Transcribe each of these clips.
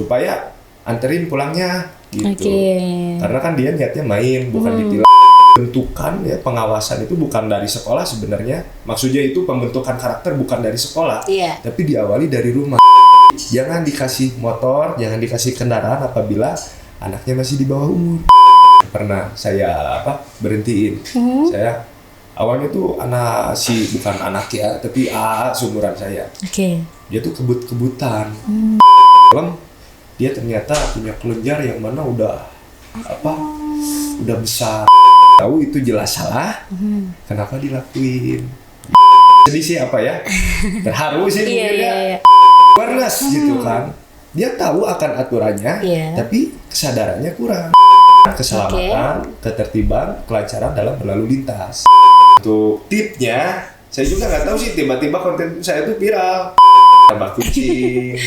supaya anterin pulangnya gitu. Karena kan dia niatnya main, bukan ditilang. Bentukan ya, pengawasan itu bukan dari sekolah sebenarnya. Maksudnya itu pembentukan karakter bukan dari sekolah, tapi diawali dari rumah. Jangan dikasih motor, jangan dikasih kendaraan apabila anaknya masih di bawah umur. Pernah saya berhentiin. Saya awalnya tuh bukan anak ya, tapi seumuran saya. Dia tuh kebut-kebutan. Dia ternyata punya kelenjar yang mana udah besar. Tahu itu jelas salah. Kenapa dilakuin? Sedih sih terharu sih mungkin ya. Awareness gitu kan. Dia tahu akan aturannya, tapi kesadarannya kurang. Keselamatan, ketertiban, kelancaran dalam berlalu lintas. Untuk tipnya, saya juga nggak tahu sih, tiba-tiba konten saya tuh viral. Tambah kucing.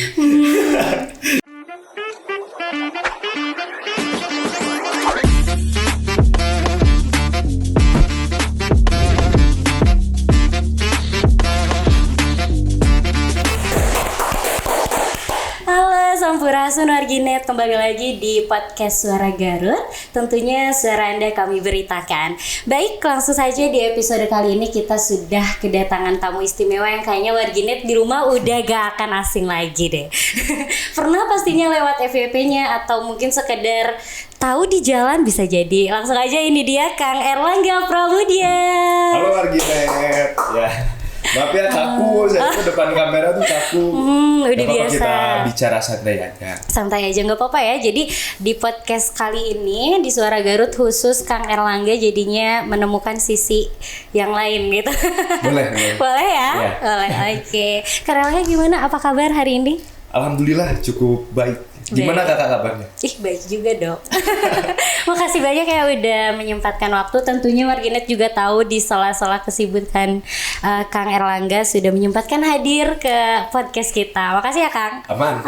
Sampurasun Warginet, kembali lagi di podcast Suara Garut. Tentunya suara Anda kami beritakan. Baik, langsung saja di episode kali ini kita sudah kedatangan tamu istimewa yang kayaknya Warginet di rumah udah gak akan asing lagi deh. Pernah pastinya lewat FYP-nya atau mungkin sekedar tahu di jalan bisa jadi. Langsung aja, ini dia Kang Erlangga Pramudia. Halo Warginet. Ya. Maaf ya kaku, saya tuh depan kamera tuh kaku. Udah biasa. Kita bicara santai aja. Santai aja, nggak apa-apa ya. Jadi di podcast kali ini di Suara Garut khusus Kang Erlangga jadinya menemukan sisi yang lain gitu. Boleh. Boleh ya? Boleh. Oke. Kang Erlangga gimana? Apa kabar hari ini? Alhamdulillah cukup baik. Gimana kakak kabarnya? Baik juga dong. Makasih banyak ya udah menyempatkan waktu. Tentunya Warginet juga tahu di sela-sela kesibukan Kang Erlangga sudah menyempatkan hadir ke podcast kita. Makasih ya Kang. Aman.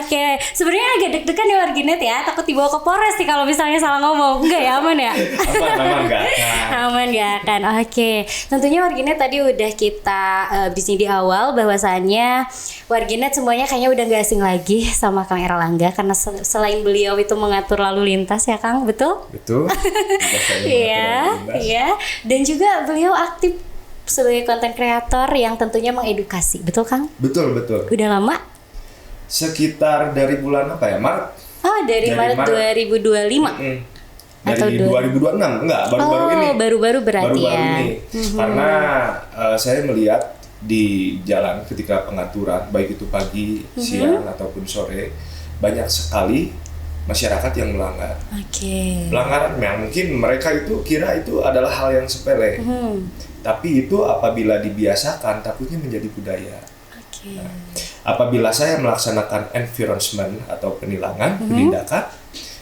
Oke. Sebenarnya agak deg-degan ya Warginet ya. Takut dibawa ke Polres nih kalau misalnya salah ngomong. Enggak ya, aman ya? Aman gak akan. Aman gak akan. Oke. Tentunya Warginet tadi udah kita di sini di awal bahwasannya Warginet semuanya kayaknya udah gak asing lagi sama Kang Erlangga karena selain beliau itu mengatur lalu lintas ya Kang, betul? Betul. Iya. Dan juga beliau aktif sebagai konten kreator yang tentunya mengedukasi, betul Kang? Betul. Udah lama? Sekitar dari bulan Maret. Oh, dari Maret 2025. Dari 2026 enggak, baru-baru ini. Baru-baru berarti ini. Karena saya melihat di jalan ketika pengaturan baik itu pagi, siang ataupun sore banyak sekali masyarakat yang melanggar. Pelanggaran yang mungkin mereka itu kira itu adalah hal yang sepele. Tapi itu apabila dibiasakan takutnya menjadi budaya. Nah, apabila saya melaksanakan enforcement atau penilangan, penindakan,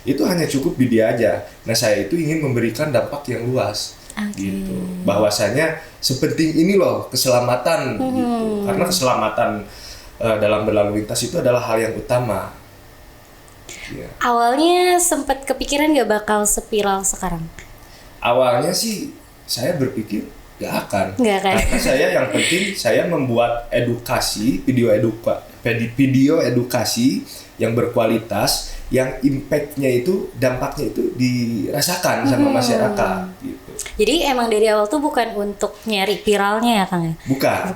itu hanya cukup di dia aja. Nah, saya itu ingin memberikan dampak yang luas. Gitu. Bahwasanya sepenting ini loh keselamatan gitu. Karena keselamatan dalam berlalu lintas itu adalah hal yang utama. Awalnya sempat kepikiran gak bakal spiral sekarang? Awalnya sih saya berpikir gak akan. Karena saya yang penting saya membuat video edukasi yang berkualitas, yang impactnya itu, dampaknya itu dirasakan sama masyarakat gitu. Jadi emang dari awal tuh bukan untuk nyari viralnya ya Kang ya? Bukan.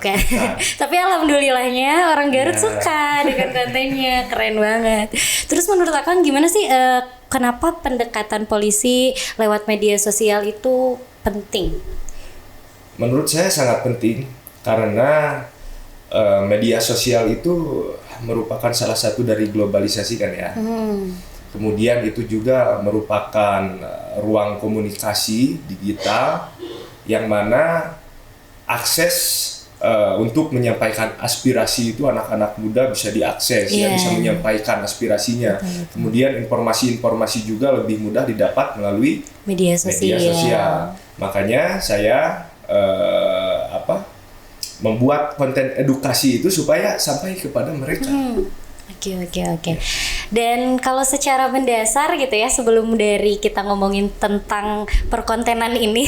Tapi alhamdulillahnya orang Garut suka dengan kontennya, keren banget. Terus menurut Akang gimana sih kenapa pendekatan polisi lewat media sosial itu penting? Menurut saya sangat penting karena media sosial itu merupakan salah satu dari globalisasi kan ya. Kemudian itu juga merupakan ruang komunikasi digital yang mana akses untuk menyampaikan aspirasi itu anak-anak muda bisa diakses, bisa menyampaikan aspirasinya. Kemudian informasi-informasi juga lebih mudah didapat melalui media sosial. Makanya saya membuat konten edukasi itu supaya sampai kepada mereka. Oke. Dan kalau secara mendasar gitu ya, sebelum dari kita ngomongin tentang perkontenan ini,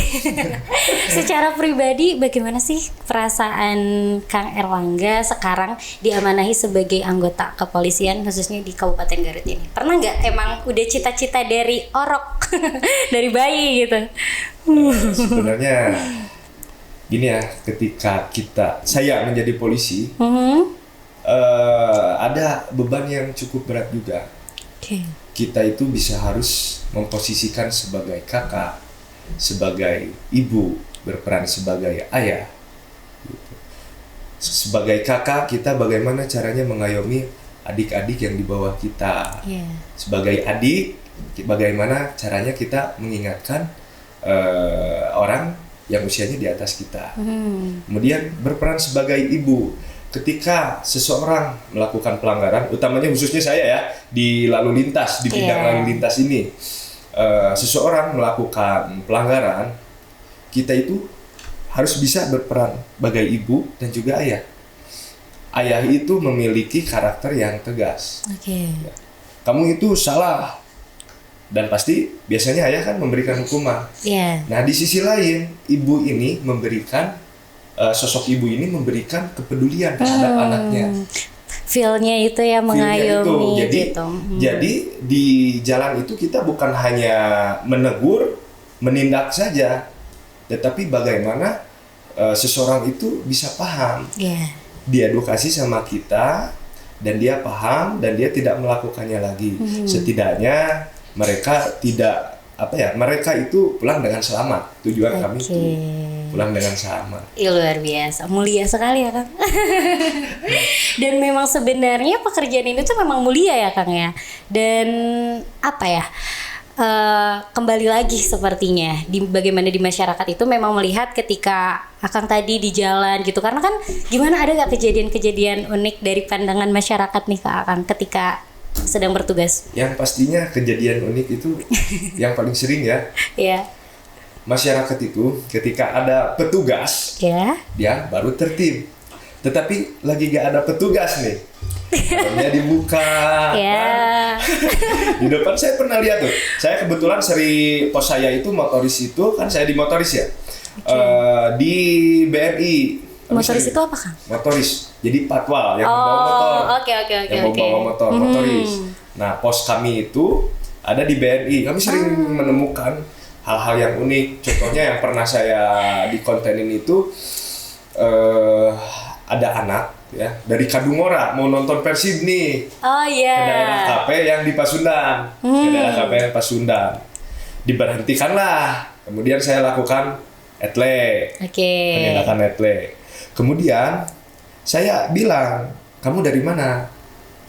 secara pribadi bagaimana sih perasaan Kang Erlangga sekarang diamanahi sebagai anggota kepolisian khususnya di Kabupaten Garut ini? Pernah nggak emang udah cita-cita dari orok, dari bayi gitu? Sebenarnya gini ya, ketika saya menjadi polisi, ada beban yang cukup berat juga. Kita itu harus memposisikan sebagai kakak, sebagai ibu, berperan sebagai ayah. Gitu. Sebagai kakak, kita bagaimana caranya mengayomi adik-adik yang di bawah kita. Sebagai adik, bagaimana caranya kita mengingatkan orang yang usianya di atas kita. Kemudian berperan sebagai ibu. Ketika seseorang melakukan pelanggaran, utamanya khususnya saya ya, di lalu lintas, di bidang lalu lintas ini, seseorang melakukan pelanggaran, kita itu harus bisa berperan sebagai ibu dan juga ayah. Ayah itu memiliki karakter yang tegas. Ya. Kamu itu salah, dan pasti biasanya ayah kan memberikan hukuman. Nah di sisi lain, ibu ini memberikan sosok ibu ini memberikan kepedulian terhadap anaknya. Feel-nya itu ya, mengayomi gitu. Jadi di jalan itu kita bukan hanya menegur, menindak saja, tetapi bagaimana seseorang itu bisa paham. Diedukasi sama kita dan dia paham dan dia tidak melakukannya lagi. Setidaknya mereka mereka itu pulang dengan selamat. Tujuan kami itu pulang dengan selamat. Luar biasa, mulia sekali ya Kang. Dan memang sebenarnya pekerjaan ini tuh memang mulia ya Kang ya. Dan kembali lagi sepertinya bagaimana di masyarakat itu memang melihat ketika Akang tadi di jalan gitu, karena kan gimana, ada nggak kejadian-kejadian unik dari pandangan masyarakat nih Kak Akang ketika sedang bertugas? Yang pastinya kejadian unik itu yang paling sering ya. Masyarakat itu ketika ada petugas, dia baru tertib. Tetapi lagi gak ada petugas nih, helmnya dibuka. Di depan saya pernah lihat tuh. Saya kebetulan pos saya itu motoris itu, kan saya di motoris ya. Di BNI. Motoris itu apa Kang? Motoris, jadi patwal yang membawa motor. Yang membawa motor, motoris. Nah, pos kami itu ada di BNI. Kami sering menemukan hal-hal yang unik. Contohnya yang pernah saya dikontenin itu ada anak ya dari Kadungora mau nonton Persib nih. Ke daerah KP yang di Pasundan. Ke daerah KP yang Pasundan. Diberhentikanlah. Kemudian saya lakukan etle. Penindakan etle. Kemudian saya bilang, "Kamu dari mana?"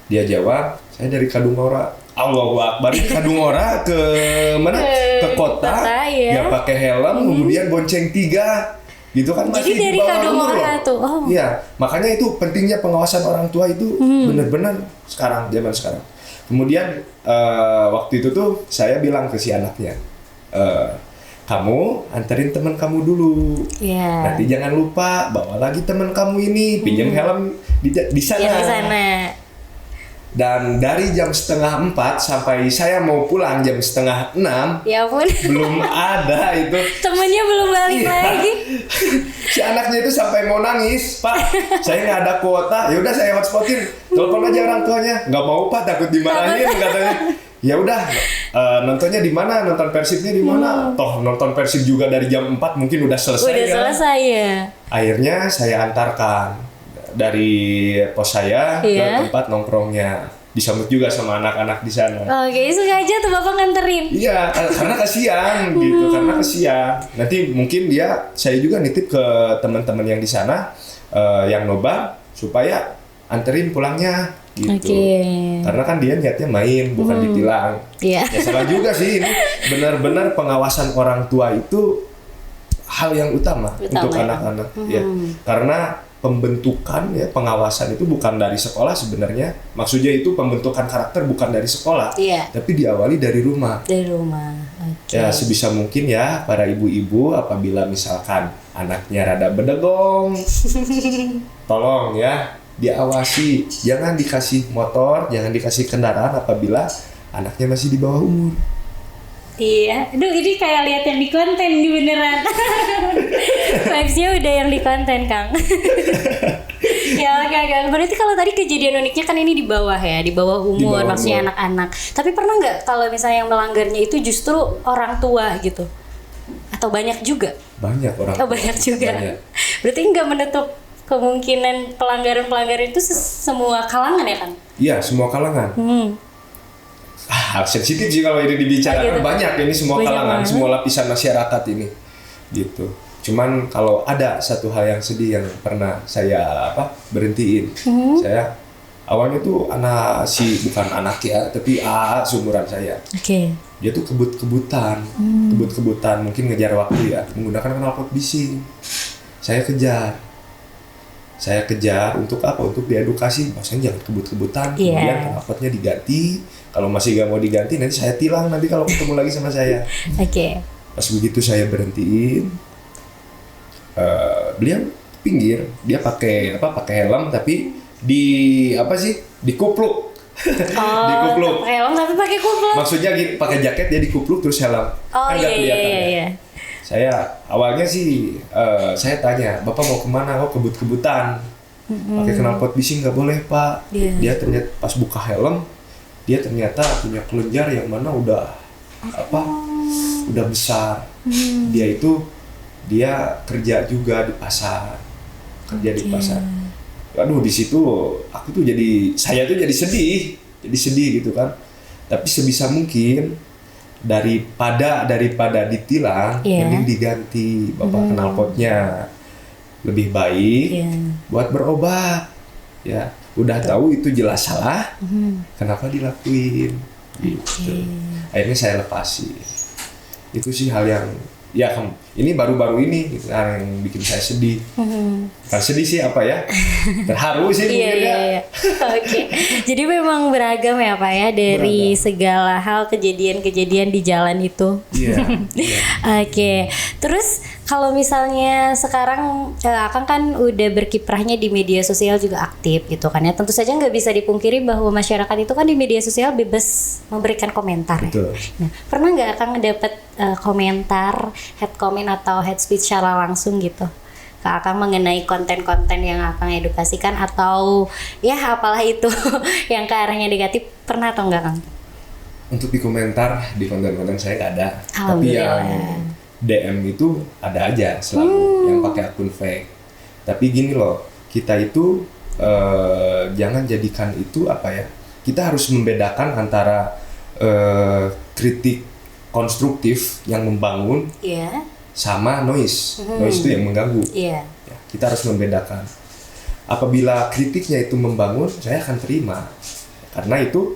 Dia jawab, "Saya dari Kadungora." Allahu Akbar, Kadungora ke mana? Ke kota, dia pakai helm, kemudian bonceng 3, gitu kan, masih jadi dari Kadungora tuh. Iya, makanya itu pentingnya pengawasan orang tua itu benar-benar zaman sekarang. Kemudian waktu itu tuh saya bilang ke si anaknya, "Kamu anterin teman kamu dulu, nanti jangan lupa bawa lagi teman kamu ini, pinjam helm di sana." Dan dari jam 3:30 sampai saya mau pulang jam 5:30, ya ampun, belum ada itu. Temennya belum balik lagi. Si anaknya itu sampai mau nangis, "Pak, saya nggak ada kuota." Ya udah saya hotspotin, telepon aja orang tuanya. Nggak mau Pak, takut dimarahin katanya. Ya udah, nontonnya di mana? Nonton Persibnya di mana? Toh nonton Persib juga dari jam 4 mungkin udah selesai. Selesai ya. Akhirnya saya antarkan dari pos saya ke tempat nongkrongnya, disambut juga sama anak-anak di sana. Sengaja tuh Bapak nganterin. Iya, karena kasihan gitu, karena kasihan. Nanti mungkin saya juga nitip ke teman-teman yang di sana yang nobar supaya anterin pulangnya gitu. Karena kan dia niatnya main, bukan ditilang. Ya salah juga sih, ini benar-benar pengawasan orang tua itu hal yang utama untuk anak-anak ya. Karena pembentukan ya, pengawasan itu bukan dari sekolah sebenarnya. Maksudnya itu pembentukan karakter bukan dari sekolah, tapi diawali dari rumah. Ya sebisa mungkin ya para ibu-ibu, apabila misalkan anaknya rada bedegong, tolong ya diawasi, jangan dikasih motor, jangan dikasih kendaraan apabila anaknya masih di bawah umur. Iya, aduh ini kayak lihat yang di konten di beneran. Vibes-nya udah yang di konten, Kang. Ya, oke. Berarti kalau tadi kejadian uniknya kan ini di bawah ya, di bawah umur, bawah maksudnya umur. anak-anak. Tapi pernah nggak kalau misalnya yang melanggarnya itu justru orang tua gitu? Atau banyak juga? Banyak orang. Oh, banyak juga. Banyak. Berarti nggak menutup kemungkinan pelanggaran-pelanggaran itu semua kalangan ya, Kang? Iya, semua kalangan. Sensitif sih kalau ini dibicarakan. Gitu. Banyak ini semua Banyak kalangan, banget. semua lapisan masyarakat ini, gitu. Cuman kalau ada satu hal yang sedih yang pernah saya berhentiin, saya awalnya tuh bukan anak ya, tapi seumuran saya. Oke. Dia tuh kebut-kebutan mungkin ngejar waktu ya, menggunakan knalpot bising. Saya kejar untuk apa? Untuk diedukasi, maksudnya jangan kebut-kebutan. Iya. Kemudian knalpotnya diganti. Kalau masih gak mau diganti, nanti saya tilang nanti kalau ketemu lagi sama saya. Oke. Pas begitu saya berhentiin, beliau pinggir, dia pakai helm tapi dikupluk. Oh, Dikupluk. pakai helm tapi pakai kupluk. Maksudnya gini, pakai jaket dia dikupluk terus helm. Oh, Kan nggak kelihatan ya. iya. Saya awalnya sih saya tanya, Bapak mau kemana? Oh, kebut-kebutan. Pakai knalpot bising nggak boleh, Pak. Iya. Dia ternyata pas buka helm, dia ternyata punya kelenjar yang mana udah besar. Dia kerja juga di pasar. Di pasar. Aduh, di situ saya tuh jadi sedih gitu kan. Tapi sebisa mungkin daripada ditilang, mending diganti Bapak knalpotnya. Lebih baik buat berobat. Ya, udah tahu itu jelas salah. Kenapa dilakuin? Gitu. Akhirnya saya lepasin. Itu sih hal yang ini baru-baru ini yang bikin saya sedih. Bukan sedih sih terharu sih mungkin ya. Iya. Oke. Jadi memang beragam ya Pak ya dari segala hal kejadian-kejadian di jalan itu. Iya. Oke. Terus kalau misalnya sekarang Akang kan udah berkiprahnya di media sosial juga aktif gitu kan ya. Tentu saja nggak bisa dipungkiri bahwa masyarakat itu kan di media sosial bebas memberikan komentar. Betul. Nah, pernah nggak Akang dapat komentar, head comment atau head speech secara langsung gitu ke Akang mengenai konten-konten yang Akang edukasikan atau ya apalah itu yang ke arahnya negatif, pernah atau enggak Kang? Untuk di konten-konten saya nggak ada. Tapi Alhamdulillah. yang DM itu ada aja selalu yang pakai akun fake. Tapi gini loh, kita itu jangan jadikan itu kita harus membedakan antara kritik konstruktif yang membangun sama noise itu yang mengganggu. Ya, kita harus membedakan. Apabila kritiknya itu membangun, saya akan terima karena itu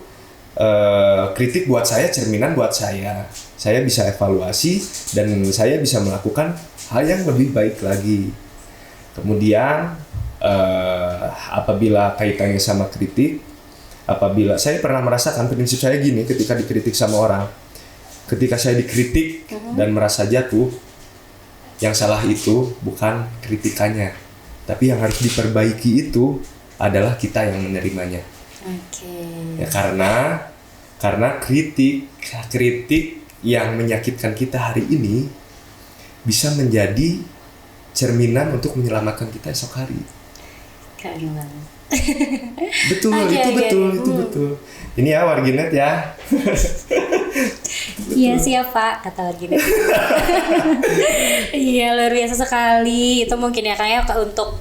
kritik buat saya, cerminan buat saya bisa evaluasi dan saya bisa melakukan hal yang lebih baik lagi. Kemudian apabila kaitannya sama kritik, apabila saya pernah merasakan prinsip saya gini, ketika dikritik sama orang, ketika saya dikritik dan merasa jatuh, yang salah itu bukan kritikannya, tapi yang harus diperbaiki itu adalah kita yang menerimanya. Ya, karena kritik yang menyakitkan kita hari ini bisa menjadi cerminan untuk menyelamatkan kita esok hari. Keren banget. Betul, itu betul. Ini ya warginet ya. Iya siap Pak, kata warginet. Iya luar biasa sekali. Itu mungkin ya kayak untuk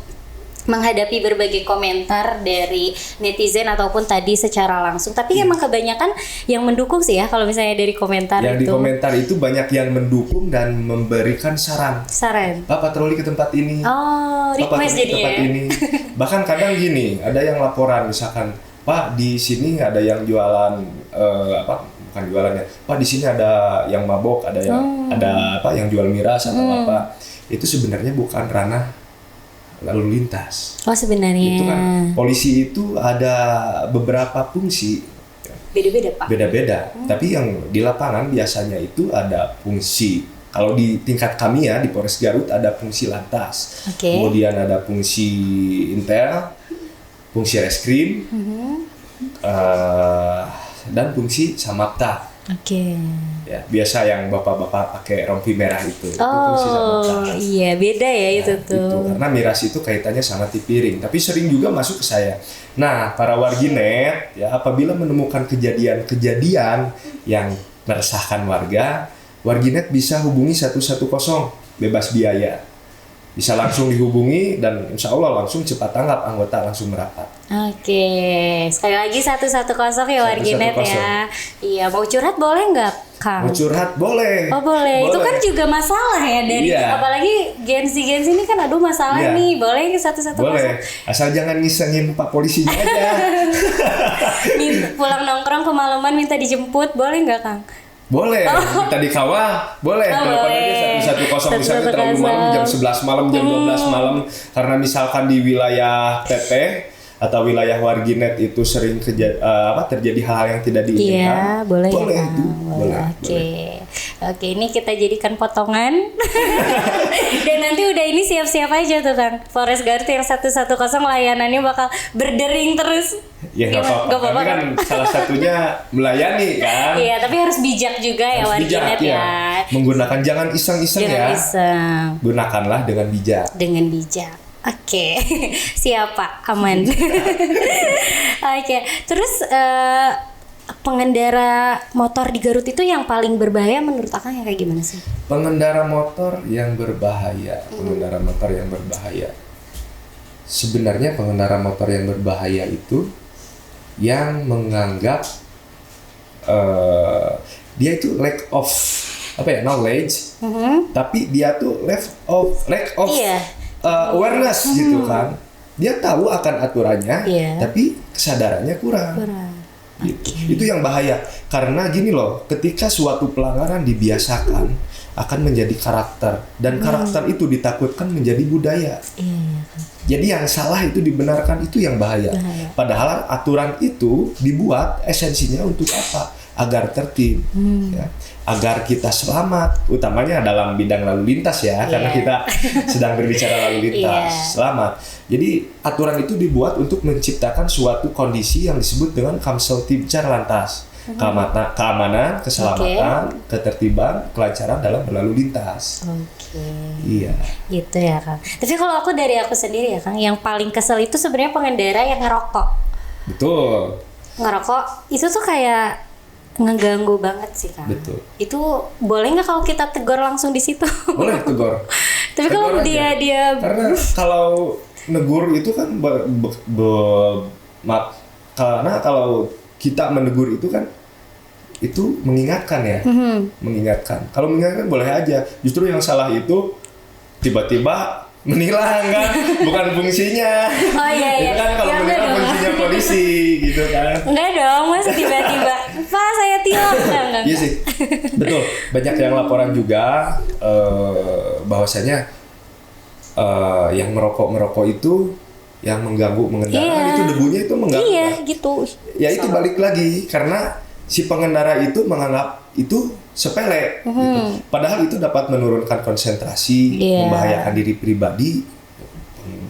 menghadapi berbagai komentar dari netizen ataupun tadi secara langsung. Tapi emang kebanyakan yang mendukung sih ya kalau misalnya dari komentar yang itu. Yang di komentar itu banyak yang mendukung dan memberikan saran. Pak patroli ke tempat ini. Oh, request jadinya. Tempat ini. Bahkan kadang gini, ada yang laporan misalkan, Pak di sini ada yang jualan bukan jualannya. Pak di sini ada yang mabok, ada yang jual miras atau apa. Itu sebenarnya bukan ranah lalu lintas. Oh sebenarnya. Itu kan polisi itu ada beberapa fungsi. Beda-beda Pak. Beda-beda. Tapi yang di lapangan biasanya itu ada fungsi. Kalau di tingkat kami ya di Polres Garut ada fungsi lantas. Kemudian ada fungsi intel, fungsi reskrim, dan fungsi samapta. Oke. Ya, biasa yang bapak-bapak pakai rompi merah itu fungsi samapta. Iya, beda ya itu Nah, tuh. itu karena miras itu kaitannya sama tipiring, tapi sering juga masuk ke saya. Nah, para warginet ya, apabila menemukan kejadian-kejadian yang meresahkan warga, warginet bisa hubungi 110 bebas biaya. Bisa langsung dihubungi dan insya Allah langsung cepat tanggap, anggota langsung merapat. Oke, sekali lagi 110 ya warginet 110. ya. Iya, mau curhat boleh nggak, Kang? Mau curhat boleh. Oh boleh. Itu kan juga masalah ya dari Iya. apalagi Gen-Z ini kan aduh masalah Iya. nih. Boleh 110. Boleh, asal jangan ngisengin Pak Polisinya aja. Pulang nongkrong kemalaman minta dijemput, boleh nggak, Kang? Boleh, minta dikawal, boleh. Oh, Telepon boleh. aja 110 misalnya terlalu malam, jam 11 malam, jam 12 malam. Karena misalkan di wilayah PP atau wilayah warginet itu sering terjadi hal-hal yang tidak diinginkan. Iya, boleh ya, Kang. itu. Boleh. Oke. Oke, ini kita jadikan potongan. Dan nanti udah ini siap-siap aja tuh, Kang. Forest Garut yang 110 layanannya bakal berdering terus. Ya nggak Gimana? apa-apa, Nggak apa-apa, tapi kan salah satunya melayani kan. Iya, tapi harus bijak juga ya Harus bijak, warginet ya. ya. Menggunakan jangan iseng-iseng Jangan ya. iseng. Gunakanlah dengan bijak. Dengan bijak. Oke, siapa aman. Oke, terus pengendara motor di Garut itu yang paling berbahaya menurut Akang yang kayak gimana sih? Pengendara motor yang berbahaya, pengendara motor yang berbahaya. Sebenarnya pengendara motor yang berbahaya itu yang menganggap dia itu lack of knowledge, tapi dia tuh lack of Iya. awareness gitu kan. Dia tahu akan aturannya, Iya. tapi kesadarannya kurang. Gitu. Itu yang bahaya karena gini loh, ketika suatu pelanggaran dibiasakan akan menjadi karakter dan karakter itu ditakutkan menjadi budaya. Iya. Jadi yang salah itu dibenarkan, itu yang bahaya. Padahal aturan itu dibuat esensinya untuk apa? Agar tertib, ya. Agar kita selamat, utamanya dalam bidang lalu lintas ya, karena kita sedang berbicara lalu lintas, selamat. Jadi aturan itu dibuat untuk menciptakan suatu kondisi yang disebut dengan Kamseltibcar lantas. Keamanan, keselamatan, ketertiban, kelancaran dalam berlalu lintas. Oke. Iya. Gitu ya, Kang. Tapi kalau aku dari aku sendiri ya, Kang, yang paling kesel itu sebenarnya pengendara yang ngerokok. Betul. Ngerokok itu tuh kayak ngeganggu banget sih, Kang. Betul. Itu boleh nggak kalau kita tegur langsung di situ? Boleh tegur. Tapi kalau Tegur aja. dia Karena kalau negur itu kan karena kalau kita menegur itu kan itu mengingatkan ya, mengingatkan. Kalau mengingatkan boleh aja. Justru yang salah itu tiba-tiba menilang kan, bukan fungsinya. Oh iya iya. Itu kan kalau Ya, menilang enggak dong. fungsinya polisi gitu kan. Enggak dong, masa tiba-tiba Pak saya tilang enggak. Iya sih, betul. Banyak yang laporan juga bahwasanya yang merokok itu yang mengganggu mengendara, Iya. itu debunya itu mengganggu. Iya kan? gitu. Ya itu balik lagi karena si pengendara itu menganggap itu sepele, gitu. Padahal itu dapat menurunkan konsentrasi, Iya. membahayakan diri pribadi,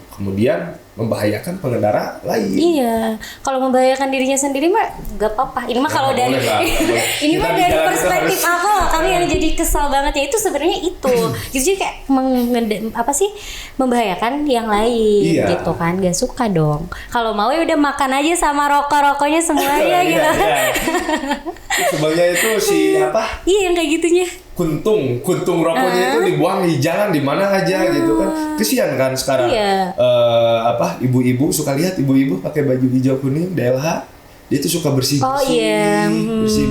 kemudian membahayakan pengendara lain. Iya, kalau membahayakan dirinya sendiri mah gak apa-apa. Ini mah kalau nggak dari boleh lah, nggak boleh. ini Kita mah di dari jalan itu perspektif harus- aku, kami yang jadi kesal banget ya itu sebenarnya itu. Gitu jadi kayak membahayakan yang lain Iya. gitu kan, gak suka dong. Kalau mau ya udah makan aja sama rokok-rokoknya semuanya gitu. Iya. Sebenarnya itu si apa? Iya yang kayak gitunya. kuntung rokoknya itu dibuang di jalan di mana aja gitu kan, kesian kan sekarang. Iya. Ibu-ibu suka lihat ibu-ibu pakai baju hijau kuning DLH, dia tuh suka bersih Oh, iya.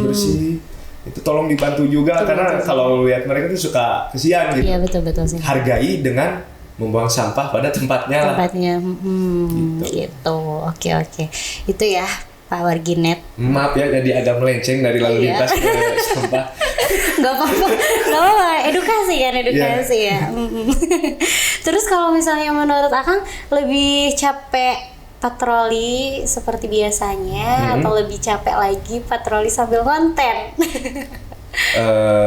bersih itu tolong dibantu juga karena kalau lihat mereka tuh suka kesian gitu. Iya betul sih. Hargai dengan membuang sampah pada tempatnya lah. Tempatnya, gitu. Oke. Itu ya Pak Warginet. Maaf ya jadi agak melenceng dari lalu Iya. lintas ke sampah. Gak apa-apa, edukasi kan, ya. Terus kalau misalnya menurut Akang lebih capek patroli seperti biasanya atau lebih capek lagi patroli sambil konten?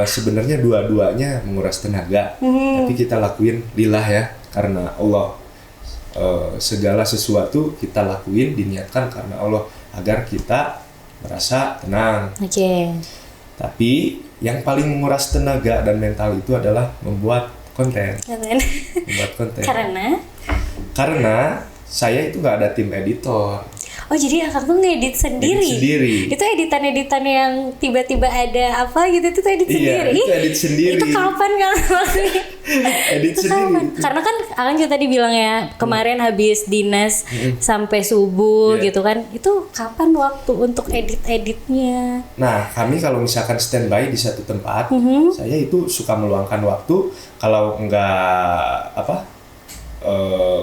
Sebenarnya dua-duanya menguras tenaga, tapi kita lakuin lillah ya karena Allah. segala sesuatu kita lakuin diniatkan karena Allah agar kita merasa tenang. Oke. Tapi yang paling menguras tenaga dan mental itu adalah membuat konten. Membuat konten. Karena saya itu nggak ada tim editor. Oh, jadi Akang tuh ngedit sendiri. Edit sendiri. Itu editan-editan yang tiba-tiba ada apa gitu itu tuh edit sendiri. Iya, itu edit sendiri. Itu kapan Kang maksudnya? Edit Itu sendiri. kapan? Karena kan Akang juga tadi bilang ya, kemarin habis dinas sampai subuh Iya. gitu kan. Itu kapan waktu untuk edit-editnya? Nah, kami kalau misalkan standby di satu tempat, saya itu suka meluangkan waktu kalau enggak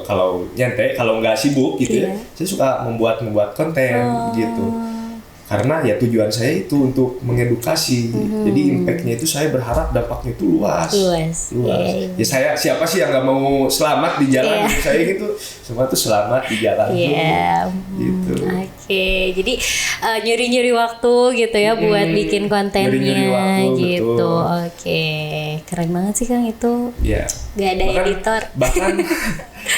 kalau nyantai, kalau nggak sibuk gitu ya, saya suka membuat konten gitu. Karena ya tujuan saya itu untuk mengedukasi. Jadi impactnya itu saya berharap dampaknya itu luas. Iya. Ya saya siapa sih yang nggak mau selamat di jalan? Saya gitu, semua tuh selamat di jalan. Iya. Gitu. Oke, jadi nyuri-nyuri waktu gitu ya buat bikin kontennya Nyuri-nyuri waktu, gitu. betul. Oke, keren banget sih Kang itu. Ya. Gak ada editor. Bahkan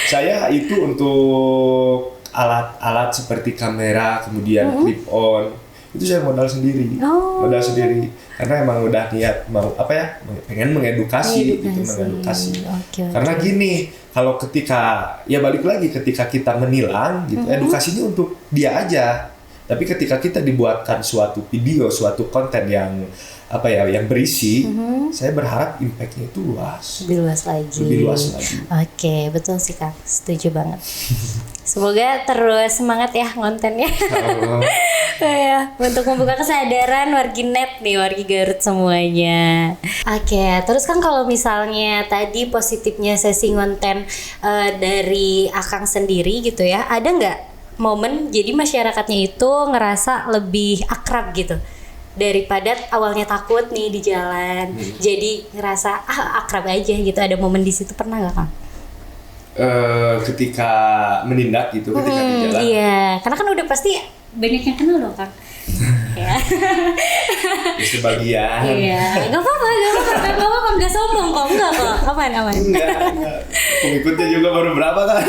saya itu untuk alat-alat seperti kamera, kemudian clip on, itu saya modal sendiri. Modal sendiri. Karena emang udah niat mau pengen mengedukasi. Oke. Karena gini, kalau ketika ya balik lagi ketika kita menilang gitu, edukasinya untuk dia aja. Tapi ketika kita dibuatkan suatu video, suatu konten yang yang berisi, saya berharap impactnya itu luas. Lebih luas lagi. Oke, betul sih Kak, setuju banget. Semoga terus semangat ya kontennya. Ya, untuk membuka kesadaran warginet nih, wargi Garut semuanya. Oke, terus kan kalau misalnya tadi positifnya sesi konten dari Akang sendiri gitu ya, ada nggak momen jadi masyarakatnya itu ngerasa lebih akrab gitu? Daripada awalnya takut nih di jalan, jadi ngerasa akrab aja gitu. Ada momen di situ, pernah nggak Kang? Ketika menindak gitu, ketika di jalan. Iya, karena kan udah pasti banyak yang kenal dong Kang. Ya. Sebagian. Iya, nggak apa-apa, nggak sombong kok, enggak kok, aman. Enggak. Pengikutnya juga baru berapa kan?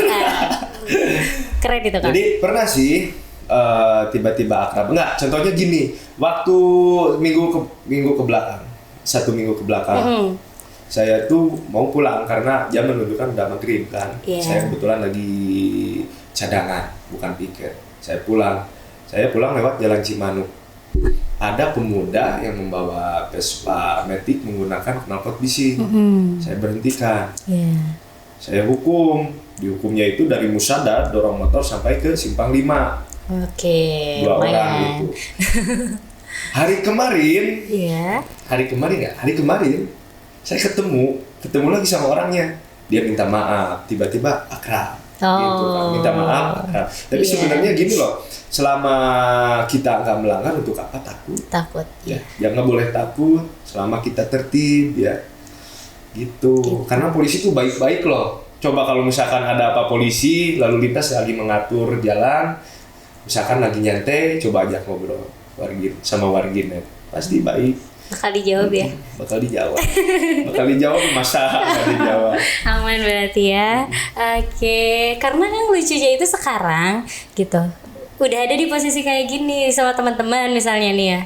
Keren itu Kang. Jadi pernah sih tiba-tiba akrab. Enggak, contohnya gini, waktu minggu ke belakang, 1 minggu ke belakang, saya tuh mau pulang karena jam menunjukkan udah maghrib kan. Saya kebetulan lagi cadangan, bukan piket. Saya pulang lewat Jalan Cimanuk. Ada pemuda yang membawa Vespa Matic menggunakan knalpot bising. Saya berhentikan. Saya dihukumnya itu dari Musada dorong motor sampai ke Simpang 5. Oke, 2 orang itu. Hari kemarin saya ketemu lagi sama orangnya. Dia minta maaf, tiba-tiba akrab. Gitu kan, minta maaf akrab. Tapi sebenarnya gini loh, selama kita nggak melanggar untuk apa takut? Ya nggak boleh takut selama kita tertib ya. Gitu. Karena polisi tuh baik-baik loh. Coba kalau misalkan ada apa polisi lalu lintas lagi mengatur jalan, misalkan lagi nyantai, coba ajak ngobrol sama warginet, pasti baik. Bakal dijawab ya? Bakal dijawab masa nggak dijawab. Aman berarti ya. Oke, karena kan lucunya itu sekarang gitu, udah ada di posisi kayak gini sama teman-teman misalnya nih ya,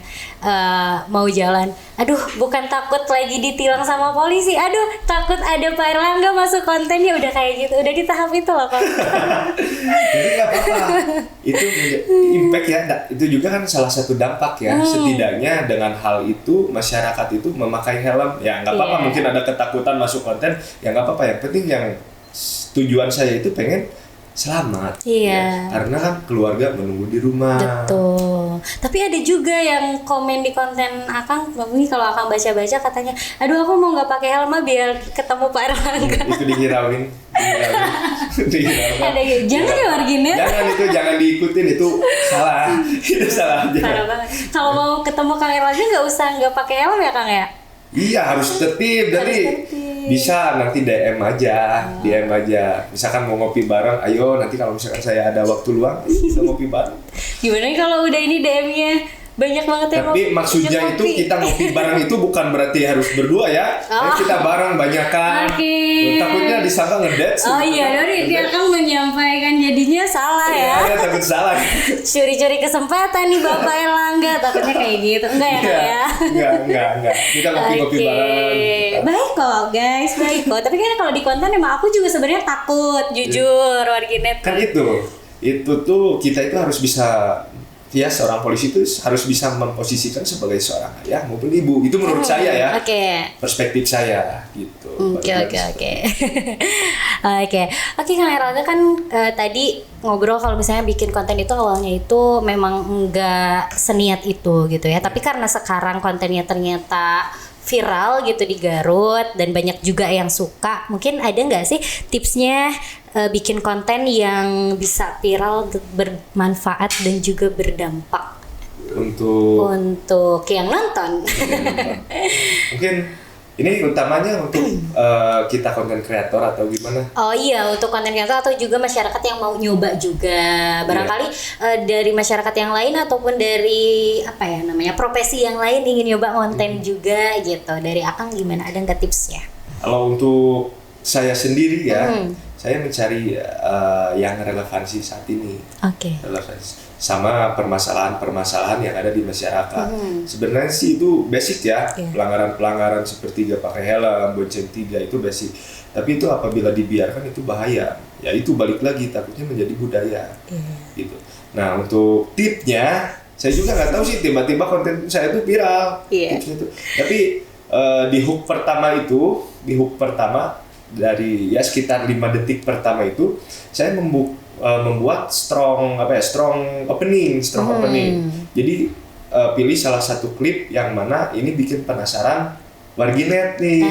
mau jalan, aduh bukan takut lagi ditilang sama polisi, aduh takut ada Pak Erlangga masuk kontennya, udah kayak gitu, udah di tahap itu loh Kang. Jadi nggak apa-apa, itu impact ya, itu juga kan salah satu dampak ya. Setidaknya dengan hal itu masyarakat itu memakai helm, ya nggak apa-apa. Mungkin ada ketakutan masuk konten, ya nggak apa-apa. Yang penting yang tujuan saya itu pengen selamat. Ya. Karena kan keluarga menunggu di rumah. Betul. Tapi ada juga yang komen di konten Akang, ini kalau Akang baca-baca katanya, aduh aku mau nggak pakai helm biar ketemu Pak Erlangga. Itu dihirauin. Ada ya, jangan ya warginet. Jangan diikutin, itu salah. Itu salah aja. Parah banget. Kalau mau ketemu Kang Erlangga nggak pakai helm ya Kang ya? Iya, harus tertib. Jadi bisa nanti DM aja. Misalkan mau ngopi bareng, ayo nanti kalau misalkan saya ada waktu luang, kita ngopi bareng. Gimana kalau udah ini DM-nya Banyak banget ya. Tapi maksudnya itu kita ngopi bareng itu bukan berarti harus berdua ya. Kita bareng banyakan. Takutnya disangka ngedate. Oh iya, dari dia kan menyampaikan jadinya salah ya. Iya, takut salah. Curi-curi kesempatan nih Bapak Erlangga, takutnya kayak gitu. Enggak ya? Enggak. Kita ngopi-ngopi bareng. Baik kok guys, baik kok. Tapi kan kalau di konten emang aku juga sebenarnya takut, jujur warganet. Kan itu tuh kita itu harus bisa, ya seorang polisi itu harus bisa memposisikan sebagai seorang ayah maupun ibu. Itu menurut saya ya. Perspektif saya gitu. Oke. Oke Kang Erlangga kan tadi ngobrol kalau misalnya bikin konten itu awalnya itu memang enggak seniat itu gitu ya. Tapi karena sekarang kontennya ternyata viral gitu di Garut dan banyak juga yang suka. Mungkin ada nggak sih tipsnya bikin konten yang bisa viral, bermanfaat dan juga berdampak untuk yang nonton? Mungkin ini utamanya untuk kita konten kreator atau gimana? Oh iya, untuk konten kreator atau juga masyarakat yang mau nyoba juga. Barangkali dari masyarakat yang lain ataupun dari profesi yang lain ingin nyoba konten juga gitu. Dari Akang gimana? Ada nggak tipsnya? Kalau untuk saya sendiri ya, saya mencari yang relevansi saat ini. Relevansi sama permasalahan-permasalahan yang ada di masyarakat. Sebenarnya sih itu basic ya. Pelanggaran-pelanggaran seperti gak pakai helm, bonceng 3 itu basic. Tapi itu apabila dibiarkan itu bahaya. Ya itu balik lagi, takutnya menjadi budaya. Gitu. Nah, untuk tipnya saya juga nggak tahu sih, tiba-tiba konten saya itu viral. Tipsnya itu. Tapi di hook pertama dari ya sekitar 5 detik pertama itu saya membuat strong opening. Jadi pilih salah satu klip yang mana ini bikin penasaran warganet nih.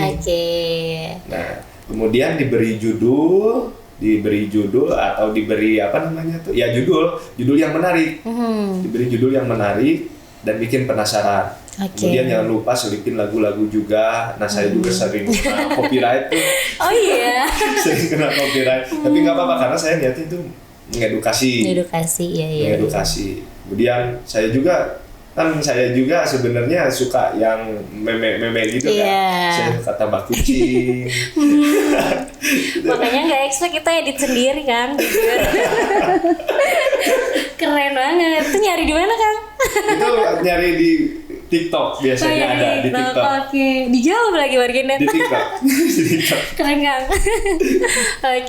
Nah, kemudian diberi judul atau diberi judul yang menarik. Diberi judul yang menarik dan bikin penasaran. Kemudian jangan lupa selipin lagu-lagu juga. Nah, saya juga sering kena copyright tuh. Oh iya. Sering kena copyright. Tapi nggak apa-apa karena saya niatnya itu mengedukasi. Mengedukasi. Kemudian saya juga sebenarnya suka yang meme gitu kan. Saya suka tambah kucing. Makanya nggak expect kita edit sendiri kan. Keren banget. Itu nyari di mana Kang? Itu nyari di TikTok biasanya ada di TikTok. Dijawab lagi warganet. Di TikTok. Keren Kang.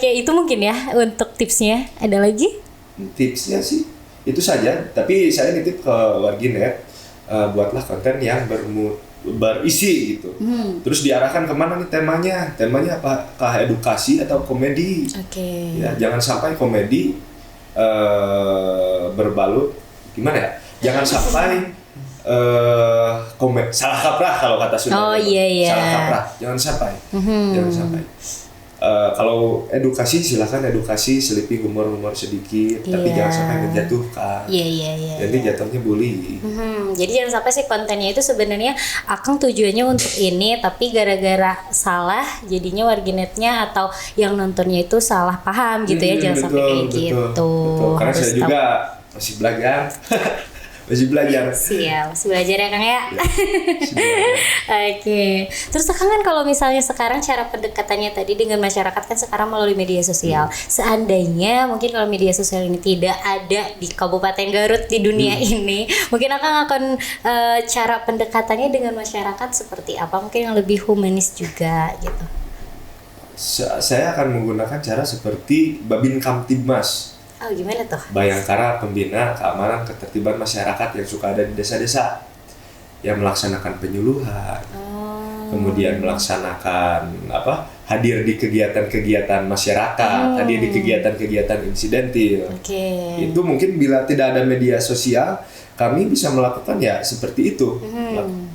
Itu mungkin ya untuk tipsnya. Ada lagi? Tipsnya sih itu saja. Tapi saya nitip ke warganet, buatlah konten yang berisi gitu. Terus diarahkan kemana nih temanya? Temanya apakah edukasi atau komedi? Ya, jangan sampai komedi berbalut gimana ya? Jangan sampai salah kaprah kalau kata Sunda. Salah kaprah, jangan sampai. Kalau edukasi silakan edukasi, selipin humor sedikit, tapi jangan sampai menjatuhkan. Jadi jatuhnya bully. Jadi jangan sampai sih kontennya itu sebenarnya Akang tujuannya untuk ini, tapi gara-gara salah jadinya warganetnya atau yang nontonnya itu salah paham gitu ya. Jangan sampai kayak gitu. Karena saya juga masih belajar. Masih belajar. Siap, masih belajar ya Kang ya. Terus Kang kan kalau misalnya sekarang cara pendekatannya tadi dengan masyarakat kan sekarang melalui media sosial. Seandainya mungkin kalau media sosial ini tidak ada di Kabupaten Garut di dunia ini, mungkin akan cara pendekatannya dengan masyarakat seperti apa? Mungkin yang lebih humanis juga gitu. Saya akan menggunakan cara seperti Babin Kamtibmas. Gimana tuh? Bayangkara, pembina keamanan ketertiban masyarakat yang suka ada di desa-desa, yang melaksanakan penyuluhan, kemudian melaksanakan hadir di kegiatan-kegiatan masyarakat, hadir di kegiatan-kegiatan insidentil. Itu mungkin bila tidak ada media sosial, kami bisa melakukan ya seperti itu.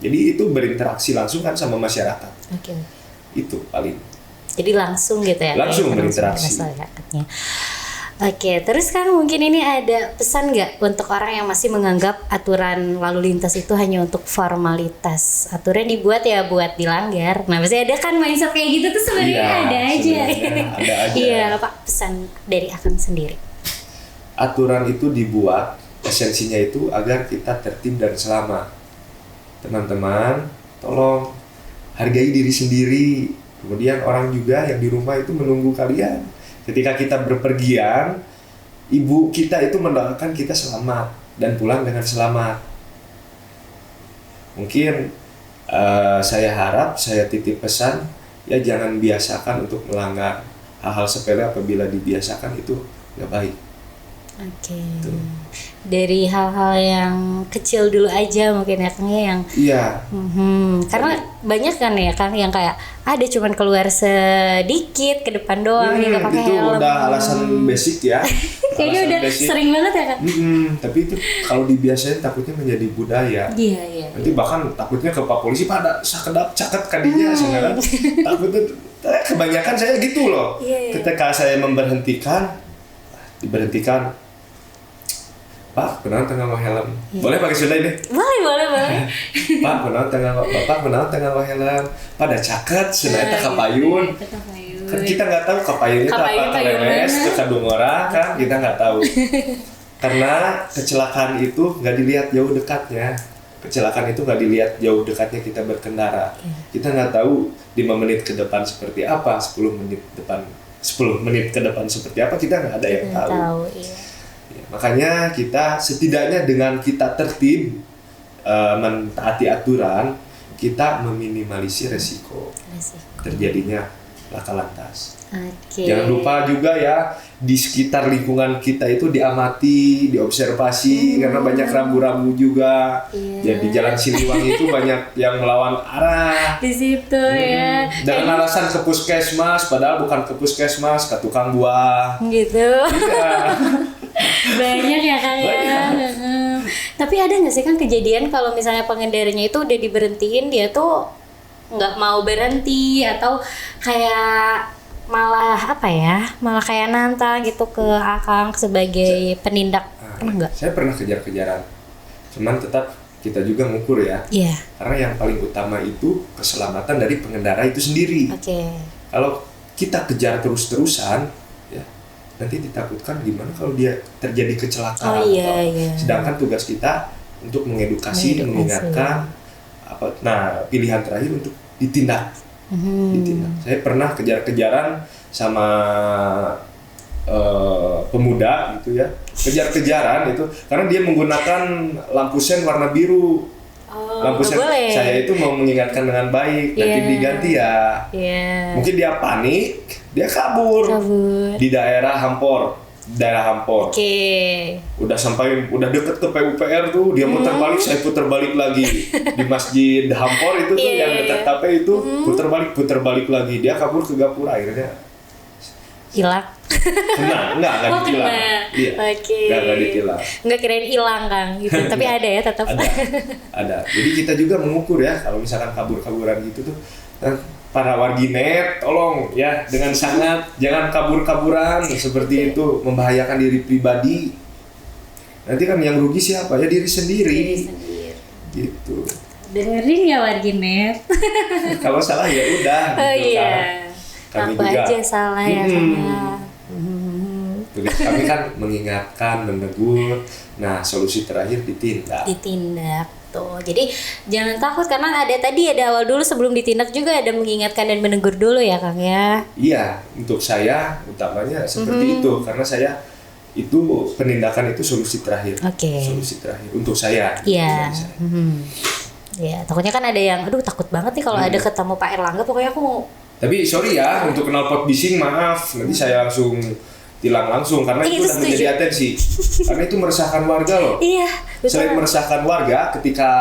Jadi itu berinteraksi langsung kan sama masyarakat. Itu paling. Jadi langsung gitu ya? Langsung berinteraksi. Terus kan mungkin ini ada pesan nggak untuk orang yang masih menganggap aturan lalu lintas itu hanya untuk formalitas? Aturan dibuat ya buat dilanggar. Nah, pasti ada kan mindset kayak gitu tuh sebenarnya ada aja. Ada aja. Iya, Pak, pesan dari Akang sendiri. Aturan itu dibuat esensinya itu agar kita tertib dan selamat. Teman-teman, tolong hargai diri sendiri. Kemudian orang juga yang di rumah itu menunggu kalian. Ketika kita berpergian, ibu kita itu mendoakan kita selamat dan pulang dengan selamat. Mungkin saya harap, saya titip pesan, ya jangan biasakan untuk melanggar. Hal-hal sepele apabila dibiasakan itu nggak baik. Oke. Dari hal-hal yang kecil dulu aja mungkin ya Kang ya, yang Iya. Karena banyak kan ya Kang yang kayak ada cuman keluar sedikit ke depan doang ya nggak pakai itu helm. udah alasan basic ya. Kayaknya udah basic. sering banget ya Kang. Tapi itu kalau dibiasain takutnya menjadi budaya. Iya. Nanti bahkan takutnya ke Pak Polisi pada sakedap caket kadinya sebenarnya. Takutnya kebanyakan saya gitu loh. Iya. Ketika saya diberhentikan, Pak, kenal tengah nggo helm. Boleh pakai Sunda ini? Boleh. Pak, Bapak kenal tengah nggo helm. Pada caket cenah eta kapayun. Kan kita nggak tahu kapayunnya itu apa, keleles, ke kadungora kan kita nggak tahu. Karena kecelakaan itu nggak dilihat jauh dekatnya. Kecelakaan itu nggak dilihat jauh dekatnya kita berkendara. Kita nggak tahu 5 menit ke depan seperti apa, 10 menit ke depan seperti apa, kita nggak ada yang tahu. Iya. Ya, makanya kita setidaknya dengan kita tertib, mentaati aturan, kita meminimalisir resiko terjadinya laka lantas. Jangan lupa juga ya, di sekitar lingkungan kita itu diamati, diobservasi, karena banyak rambu-rambu juga. Jadi jalan Siliwangi itu banyak yang melawan arah. Di situ ya. Dengan alasan ke puskesmas, padahal bukan ke puskesmas, ke tukang buah. Gitu. Ya. Banyak ya Kang ya. Tapi ada nggak sih Kang kejadian kalau misalnya pengendaranya itu udah diberhentiin dia tuh nggak mau berhenti atau kayak malah kayak nantang gitu ke Akang sebagai penindak, pernah nggak? Saya pernah kejar-kejaran, cuman tetap kita juga ngukur ya. Iya. Karena yang paling utama itu keselamatan dari pengendara itu sendiri. Kalau kita kejar terus-terusan, ya nanti ditakutkan gimana kalau dia terjadi kecelakaan. Iya. Sedangkan tugas kita untuk mengedukasi, mengingatkan. Nah, pilihan terakhir untuk ditindak. Saya pernah kejar-kejaran sama pemuda gitu ya, kejar-kejaran itu karena dia menggunakan lampu sen warna biru. Lampu sen saya itu mau mengingatkan dengan baik, nanti diganti ya. Mungkin dia panik, dia kabur. Di daerah Hampor. Udah deket ke PUPR tuh, dia muter balik, saya puter balik lagi. Di Masjid Hampor itu tuh yang dekat KP itu puter balik lagi. Dia kabur ke Gapura, akhirnya hilang. Enggak ditilang. Iya. Enggak ditilang. Enggak kirain hilang Kang gitu. Tapi ada ya tetap. Ada. Jadi kita juga mengukur ya, kalau misalkan kabur-kaburan gitu tuh. Para warginet, tolong ya dengan sangat jangan kabur-kaburan seperti itu, membahayakan diri pribadi. Nanti kan yang rugi siapa? Ya diri sendiri. Gitu. Dengerin ya warginet. Kalau salah ya udah. Kami apa juga aja salah ya Kang. Tugas kami kan mengingatkan, menegur. Nah, solusi terakhir ditindak. Tuh, jadi jangan takut karena ada awal dulu sebelum ditindak juga ada mengingatkan dan menegur dulu ya Kang ya. Iya, untuk saya utamanya seperti itu karena saya itu penindakan itu solusi terakhir. Solusi terakhir untuk saya. Iya. Ya, takutnya kan ada yang takut banget nih kalau ada ketemu Pak Erlangga, pokoknya aku mau. Tapi sorry ya untuk knalpot bising, maaf nanti saya langsung tilang langsung karena itu sudah menjadi atensi. Karena itu meresahkan warga loh. Iya, betul. Selain meresahkan warga, ketika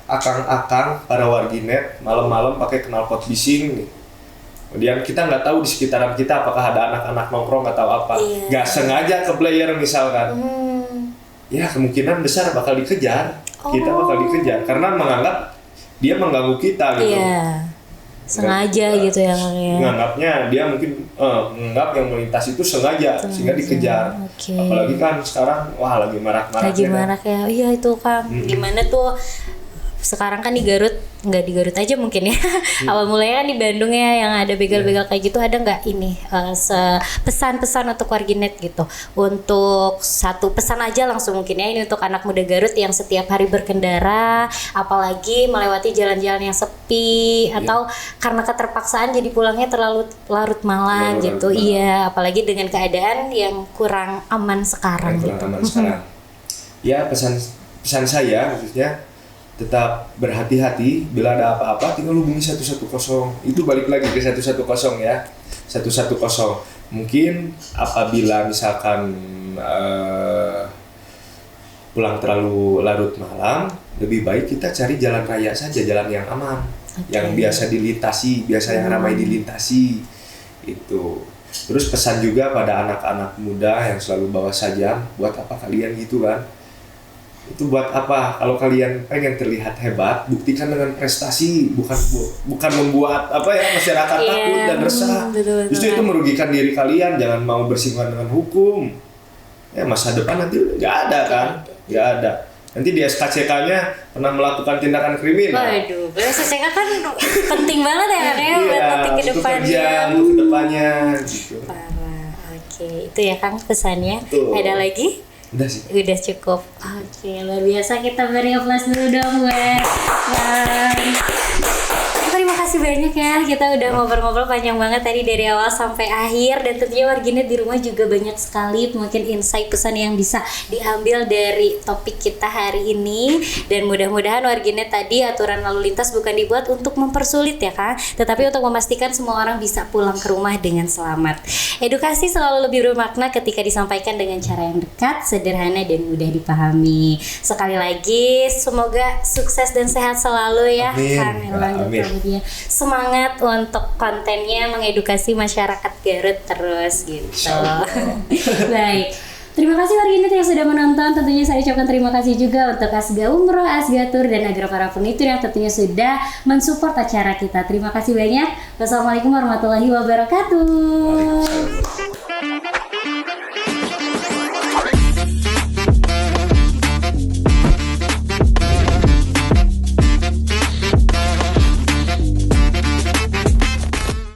akang-akang para warginet malam-malam pakai knalpot bising nih. Kemudian kita nggak tahu di sekitaran kita apakah ada anak-anak nongkrong atau apa. Nggak sengaja ke player misalkan. Ya kemungkinan besar bakal dikejar. Kita bakal dikejar karena menganggap dia mengganggu kita gitu. Sengaja gitu ya Kang ya. Menganggapnya dia mungkin menganggap yang melintas itu sengaja sehingga dikejar. Apalagi kan sekarang lagi marak-maraknya. Lagi marak ya. Iya itu Kang. Gimana tuh sekarang kan di Garut, nggak di Garut aja mungkin ya. Awal mulanya kan di Bandung ya yang ada begal-begal kayak gitu, ada nggak ini pesan-pesan untuk warginet gitu? Untuk satu pesan aja langsung mungkin ya, ini untuk anak muda Garut yang setiap hari berkendara, apalagi melewati jalan-jalan yang sepi atau karena keterpaksaan jadi pulangnya terlalu larut malam gitu. Iya, apalagi dengan keadaan yang kurang aman sekarang gitu. Aman sekarang. Ya, pesan saya khususnya tetap berhati-hati, bila ada apa-apa tinggal hubungi 110. Itu balik lagi ke 110 ya. 110. Mungkin apabila misalkan pulang terlalu larut malam, lebih baik kita cari jalan raya saja, jalan yang aman, yang biasa dilintasi, biasa yang ramai dilintasi. Itu. Terus pesan juga pada anak-anak muda yang selalu bawa sajam, buat apa kalian gitu kan? Itu buat apa? Kalau kalian pengen terlihat hebat, buktikan dengan prestasi, bukan membuat masyarakat takut dan resah. Justru itu merugikan diri kalian. Jangan mau bersinggungan dengan hukum. Ya masa depan nanti nggak ada kan? Nggak ada. Nanti di SKCK-nya pernah melakukan tindakan kriminal. Waduh, SKCK kan penting banget ya kan ya buat nanti ke depannya. Untuk kedepannya gitu. Parah. Oke, itu ya Kang pesannya. Betul. Ada lagi? Udah sih. Udah cukup. Oke, luar biasa, kita beri aplaus dulu dong buat terima kasih banyak ya, kita udah ngobrol-ngobrol panjang banget tadi dari awal sampai akhir, dan tentunya warginet di rumah juga banyak sekali mungkin insight pesan yang bisa diambil dari topik kita hari ini. Dan mudah-mudahan warginet tadi aturan lalu lintas bukan dibuat untuk mempersulit ya Kang, tetapi untuk memastikan semua orang bisa pulang ke rumah dengan selamat. Edukasi selalu lebih bermakna ketika disampaikan dengan cara yang dekat, sederhana dan mudah dipahami. Sekali lagi semoga sukses dan sehat selalu ya Kang Erlangga. Semangat untuk kontennya mengedukasi masyarakat Garut terus gitu. Baik. Terima kasih warginet yang sudah menonton. Tentunya saya ucapkan terima kasih juga untuk Asga Umroh, Asga Tour, dan Agra para furnitur yang tentunya sudah mensupport acara kita. Terima kasih banyak. Wassalamualaikum warahmatullahi wabarakatuh.